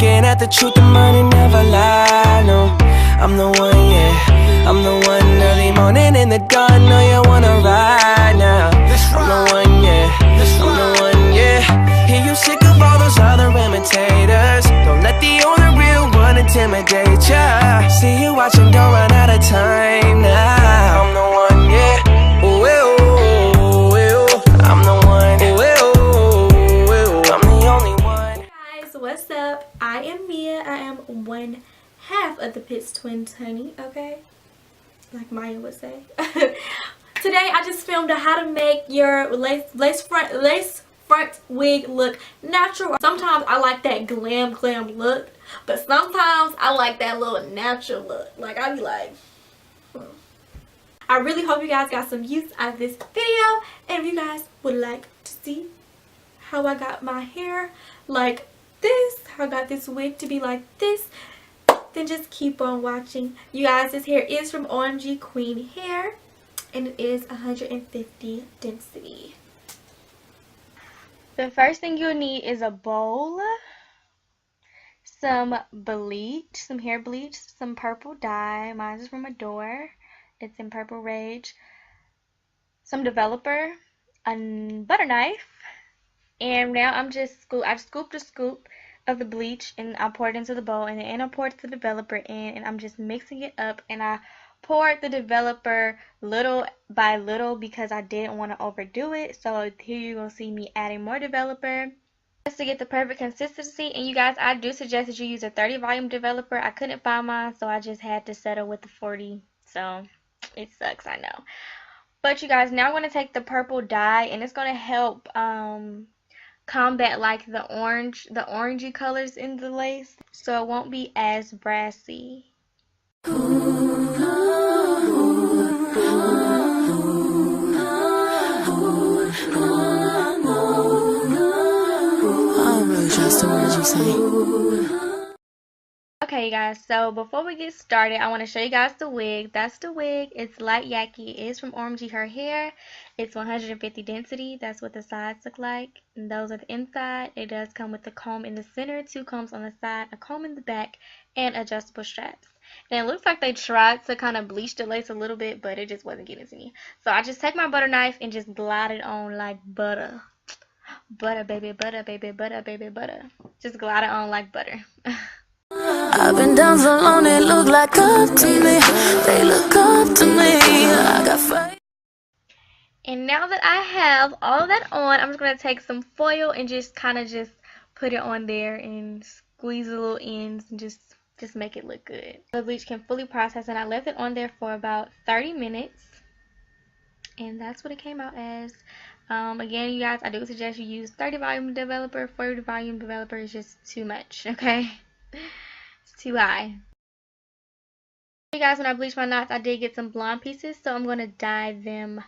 looking at the truth, the money never lie. No, I'm the one, yeah. I'm the one early morning in the dawn. Know you wanna ride now. I'm the one, yeah. I'm the one, yeah. Hear you sick of all those other imitators. Don't let the only real one intimidate ya. See you watching, don't run out of time now. I'm the one, yeah. Ooh, ooh, ooh. I'm the one. Ooh, ooh. I'm the only one. Hey guys, what's up? I am Mia. I am one half of the Pitts twins, honey. Okay, like Maya would say. Today I just filmed how to make your lace front wig look natural. Sometimes I like that glam look, but sometimes I like that little natural look. Like I be like, I really hope you guys got some use out of this video, and if you guys would like to see how I got my hair like this, how I got this wig to be like this, then just keep on watching. You guys, this hair is from OMGqueen hair, and it is 150 density. The first thing you'll need is a bowl, some bleach, some hair bleach, some purple dye. Mine is from Adore. It's in Purple Rage. Some developer, a butter knife, and now I've scooped a scoop of the bleach and I poured it into the bowl, and then I poured the developer in, and I'm just mixing it up, and I poured the developer little by little because I didn't want to overdo it. So here you're going to see me adding more developer just to get the perfect consistency. And you guys, I do suggest that you use a 30 volume developer. I couldn't find mine, so I just had to settle with the 40. So it sucks, I know. But you guys, now I'm going to take the purple dye, and it's going to help combat like the orangey colors in the lace, so it won't be as brassy. Okay, you guys, so before we get started, I want to show you guys the wig. That's the wig. It's light Yaki. It is from OMG her hair. It's 150 density. That's what the sides look like, and those are the inside. It does come with a comb in the center, 2 combs on the side, a comb in the back, and adjustable straps. And it looks like they tried to kind of bleach the lace a little bit, but it just wasn't getting to me. So I just take my butter knife and just glide it on like butter. Butter, baby, butter, baby, butter, baby, butter. Just glide it on like butter. I've been down so long, they look like up to me. They look up to me. I got fight. And now that I have all of that on, I'm just going to take some foil and just kind of just put it on there and squeeze the little ends and just make it look good. The bleach can fully process, and I left it on there for about 30 minutes. And that's what it came out as. Again, you guys, I do suggest you use 30 volume developer. 40 volume developer is just too much, okay? It's too high. You guys, when I bleached my knots, I did get some blonde pieces, so I'm going to dye them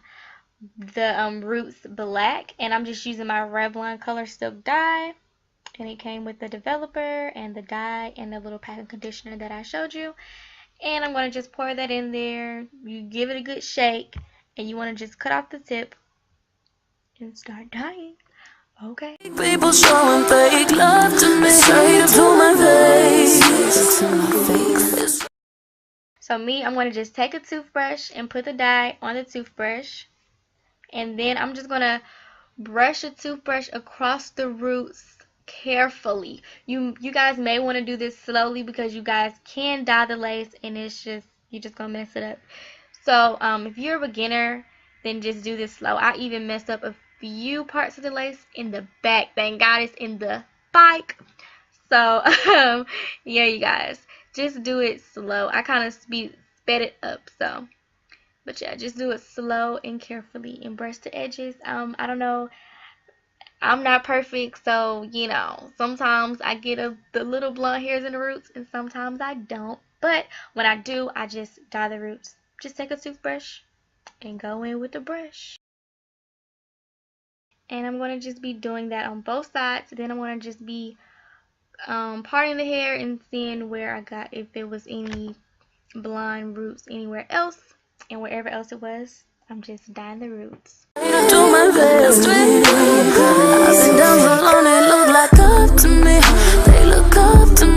the roots black, and I'm just using my Revlon Color Silk dye, and it came with the developer and the dye and the little packing conditioner that I showed you. And I'm going to just pour that in there. You give it a good shake, and you want to just cut off the tip and start dyeing. Okay. People showing fake love to me, straight up to my face. So I'm going to just take a toothbrush and put the dye on the toothbrush, and then I'm just going to brush the toothbrush across the roots carefully. You guys may want to do this slowly because you guys can dye the lace, and you're just going to mess it up. So if you're a beginner, then just do this slow. I even messed up a few parts of the lace in the back. Thank God it's in the bike. So yeah, you guys, just do it slow. I kind of sped it up, so, but yeah, just do it slow and carefully and brush the edges. I don't know, I'm not perfect, so you know, sometimes I get the little blonde hairs in the roots, and sometimes I don't. But when I do, I just dye the roots. Just take a toothbrush and go in with the brush. And I'm going to just be doing that on both sides. Then I'm going to just be parting the hair and seeing where I got, if there was any blonde roots anywhere else, and wherever else it was, I'm just dyeing the roots. Do my best. I've been down so long, they look like up to me. They look up to me.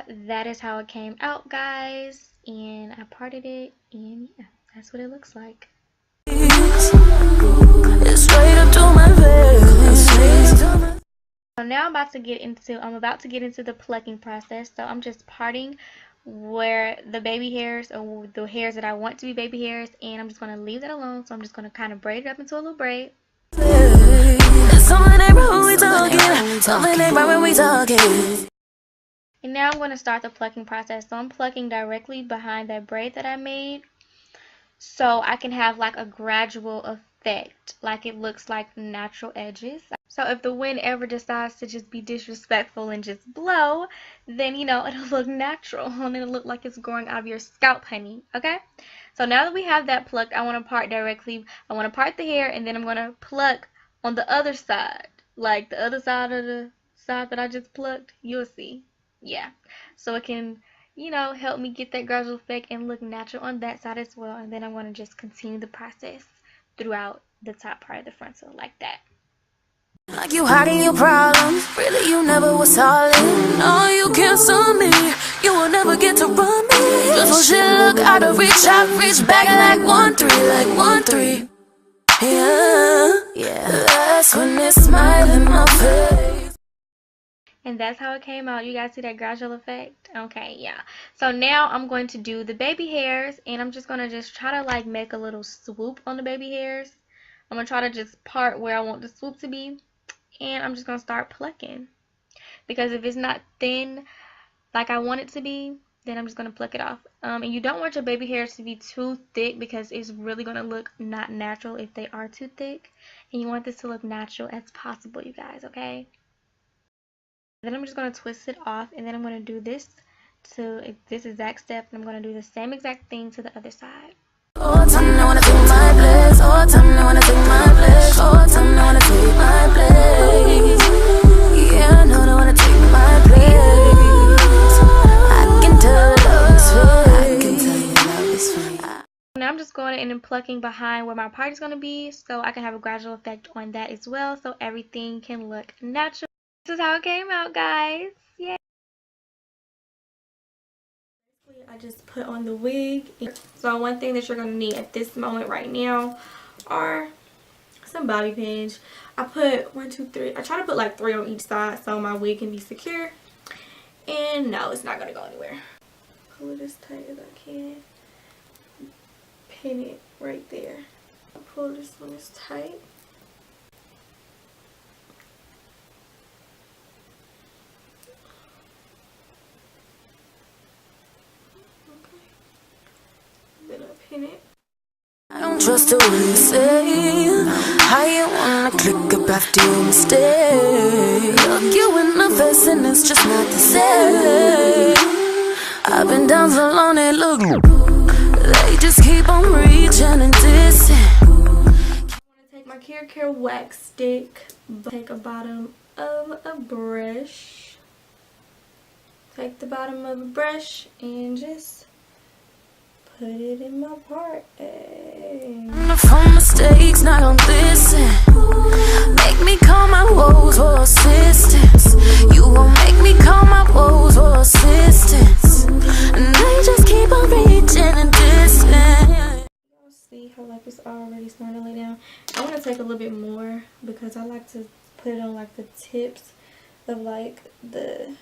that is how it came out, guys. And I parted it, and yeah, that's what it looks like. It's straight up to my face. So now I'm about to get into the plucking process. So I'm just parting where the baby hairs, or the hairs that I want to be baby hairs, and I'm just going to leave that alone. So I'm just going to kind of braid it up into a little braid. Something ain't right when we talking. Something ain't right when we talking. And now I'm going to start the plucking process. So I'm plucking directly behind that braid that I made, so I can have like a gradual effect, like it looks like natural edges. So if the wind ever decides to just be disrespectful and just blow, then you know, it'll look natural and it'll look like it's growing out of your scalp, honey. Okay? So now that we have that plucked, I want to part directly. I want to part the hair, and then I'm going to pluck on the other side, like the other side of the side that I just plucked. You'll see. Yeah. So it can, you know, help me get that gradual effect and look natural on that side as well. And then I'm going to just continue the process throughout the top part of the frontal, like that. Like you hiding your problems, really you never was solid. No, you can't stop me, you will never get to run me. Just for shit, look out of reach, I reach back like 1-3, like 1-3. Yeah, that's when it's smiling in my face. And that's how it came out. You guys see that gradual effect? Okay, yeah. So now I'm going to do the baby hairs, and I'm just going to just try to like make a little swoop on the baby hairs. I'm going to try to just part where I want the swoop to be, and I'm just going to start plucking. Because if it's not thin like I want it to be, then I'm just going to pluck it off. And you don't want your baby hairs to be too thick, because it's really going to look not natural if they are too thick. And you want this to look natural as possible, you guys, okay? Then I'm just going to twist it off, and then I'm going to do this to this exact step, and I'm going to do the same exact thing to the other side. Oh, tell me I wanna take my place. Oh, tell me I wanna take my place. Oh, tell me I wanna take my place. Yeah, I know I wanna take my place. I can tell you love is fake. Now I'm just going in and plucking behind where my part is going to be, so I can have a gradual effect on that as well, so everything can look natural. This is how it came out, guys. Yay! I just put on the wig. So one thing that you're going to need at this moment right now are some bobby pins. I put 1, 2, 3. I try to put like 3 on each side so my wig can be secure. And no, it's not going to go anywhere. Pull it as tight as I can. Pin it right there. I pull this one as tight. It. I don't trust a word you say. How you wanna click up after your mistake? Look you in the face and it's just not the same. I've been down so long it look they just keep on reaching and dissing. I'm gonna take my Care wax stick, take a bottom of a brush. Take the bottom of a brush and just put it in my part. From mistakes, not on this end. Make me call my woes for assistance. You gon' make me call my woes for assistance. And they just keep on reaching and dissing. Y'all see how like it's already starting to lay down? I want to take a little bit more because I like to put it on like the tips of like the,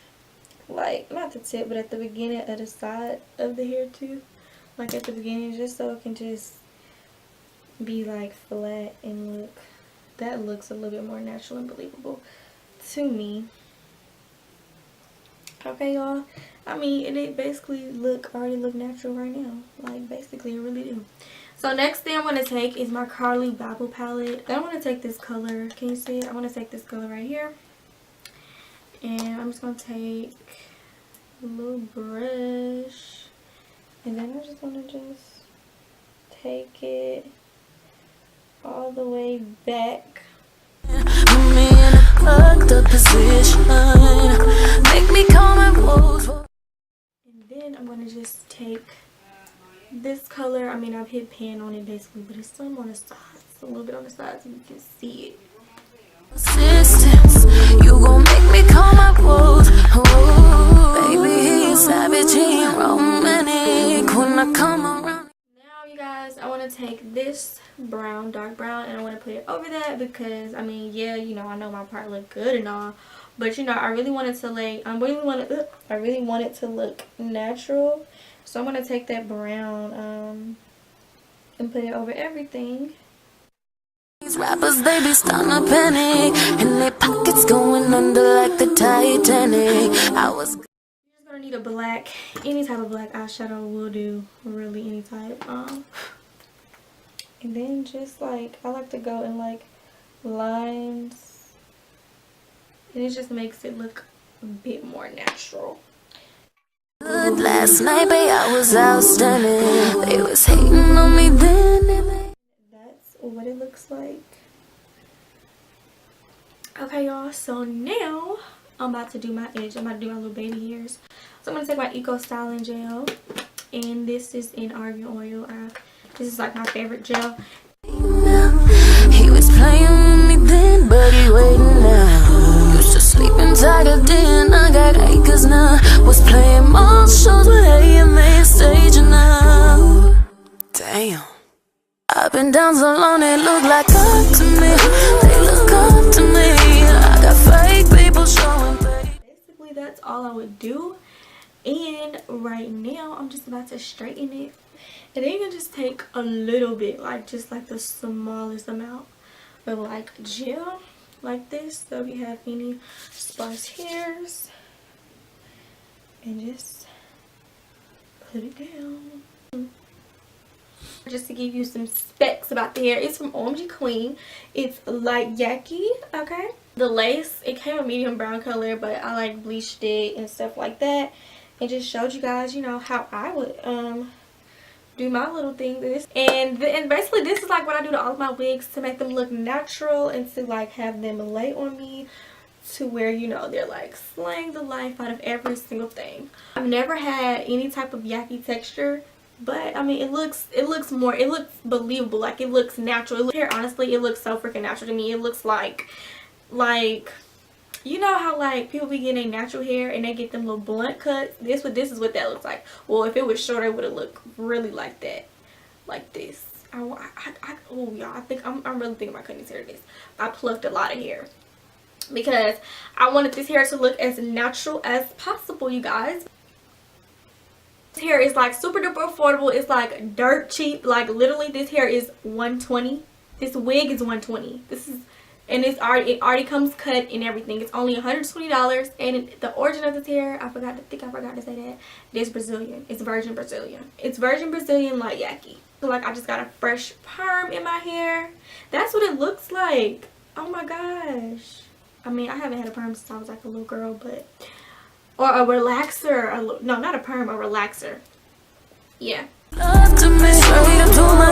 like not the tip, but at the beginning of the side of the hair too. Like at the beginning, just so it can just be like flat and look, that looks a little bit more natural and believable to me. Okay, y'all, I mean, it basically already look natural right now, like basically it really do. So next thing I'm going to take is my Carly Babble palette. I want to take this color, can you see it? I want to take this color right here, and I'm just going to take a little brush. And then I just want to just take it all the way back. Put me in a fucked up position. Make me call my woes. And then I'm going to just take this color. I mean, I've hit pan on it basically, but it's some on the sides. A little bit on the sides so you can see it. Assistance. You gon' make me call my woes. Oh, baby, savage, he ain't romantic when I come around. Now, you guys, I want to take this brown, dark brown, and I want to put it over that because, I mean, yeah, you know, I know my part look good and all, but, you know, I really want it to look natural. So I'm going to take that brown and put it over everything. These rappers, they be starting to panic, and their pockets going under like the Titanic. You're just gonna need a black, any type of black eyeshadow will do, really any type. And then just like, I like to go in like lines, and it just makes it look a bit more natural. Good last night, babe, I was outstanding. They was hating on me then. That's what it looks like. Okay, y'all, so now I'm about to do my edge. I'm about to do my little baby hairs. So I'm going to take my Eco Styling Gel, and this is in Argan Oil. This is like my favorite gel. He was playing with me then, but he waiting now. Used to sleep in Tiger Den, I got acres now. Was playing more shows with AMA stage now. Damn. I've been down so long, they look like up to me. They look up to me. I got fake people showing. Basically, that's all I would do. And right now, I'm just about to straighten it. And then you can just take a little bit, like just like the smallest amount of like gel, like this. So if you have any sparse hairs, and just put it down. Just to give you some specs about the hair, it's from OMGqueen. It's like Yaki, okay? The lace, it came a medium brown color, but I like bleached it and stuff like that. And just showed you guys, you know, how I would do my little thing. And basically this is like what I do to all of my wigs to make them look natural and to like have them lay on me to where, you know, they're like slaying the life out of every single thing. I've never had any type of Yaki texture, but I mean it looks believable, like it looks natural. Here, honestly, it looks so freaking natural to me. It looks like you know how like people be getting natural hair and they get them little blunt cuts. This is what that looks like. Well, if it was shorter, it would have looked really like that, like this. Oh y'all, I think I'm really thinking about cutting this hair to this. I plucked a lot of hair because I wanted this hair to look as natural as possible, you guys. This hair is like super duper affordable. It's like dirt cheap. Like literally this hair is $120. This wig is $120. And it already comes cut and everything. It's only $120. And the origin of this hair, I forgot to say that. It is Brazilian. It's virgin Brazilian. It's virgin Brazilian like Yaki. So like I just got a fresh perm in my hair. That's what it looks like. Oh my gosh. I mean, I haven't had a perm since I was like a little girl, but or a relaxer. No, not a perm, a relaxer. Yeah. Love to me, straight up to my